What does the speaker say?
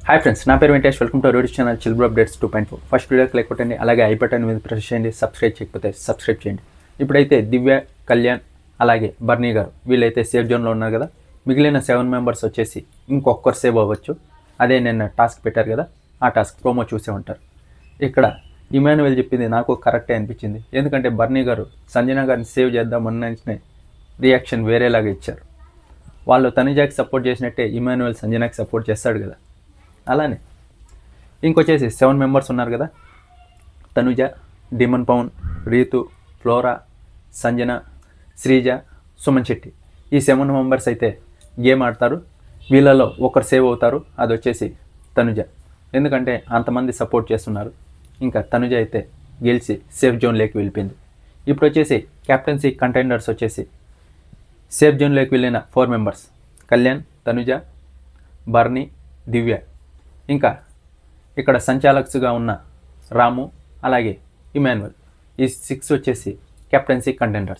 Hi friends, నా పేరు Venkatesh. Welcome to YouTube channel chill bro updates 2.4. First వీడియోకి లైక్ కొట్టండి, అలాగే ఐ బటన్ మీద ప్రెస్ చేయండి. సబ్స్క్రైబ్ చేయకపోతే సబ్స్క్రైబ్ చేయండి. ఇప్పుడైతే దివ్య, కళ్యాణ్ అలాగే బర్నీ గారు వీళ్ళైతే సేఫ్ జోన్లో ఉన్నారు కదా. మిగిలిన 7 మెంబర్స్ వచ్చేసి ఇంకొకరు సేవ్ అవ్వచ్చు. అదే నిన్న టాస్క్ పెట్టారు కదా, ఆ టాస్క్ ప్రోమో చూసే ఉంటారు. ఇక్కడ ఇమాన్యుయల్ చెప్పింది నాకు కరెక్టే అనిపించింది. ఎందుకంటే బర్నీ గారు సంజన గారిని సేవ్ చేద్దామన్న రియాక్షన్ వేరేలాగా ఇచ్చారు. వాళ్ళు తనుజాకి సపోర్ట్ చేసినట్టే ఇమాన్యుయల్ సంజనాకి సపోర్ట్ చేస్తాడు కదా. అలానే ఇంకొచ్చేసి 7 మెంబర్స్ ఉన్నారు కదా. Tanuja, Demon Pavan, Rithu, Flora, Sanjana, Srija, Suman Shetty. ఈ 7 మెంబర్స్ అయితే గేమ్ ఆడతారు. వీళ్ళలో ఒకరు సేవ్ అవుతారు, అది వచ్చేసి తనుజ. ఎందుకంటే అంతమంది సపోర్ట్ చేస్తున్నారు. ఇంకా తనుజ అయితే గెలిచి సేఫ్ జోన్లోకి వెళ్ళిపోయింది. ఇప్పుడు వచ్చేసి క్యాప్టెన్సీ కంటెండర్స్ వచ్చేసి సేఫ్ జోన్లోకి వెళ్ళిన 4 మెంబర్స్ కళ్యాణ్, తనుజ, బర్నీ, దివ్య. ఇంకా ఇక్కడ సంచాలక్స్గా ఉన్న రాము అలాగే ఇమాన్యుయల్. ఈ 6 వచ్చేసి కెప్టెన్సీ కంటెండర్స్.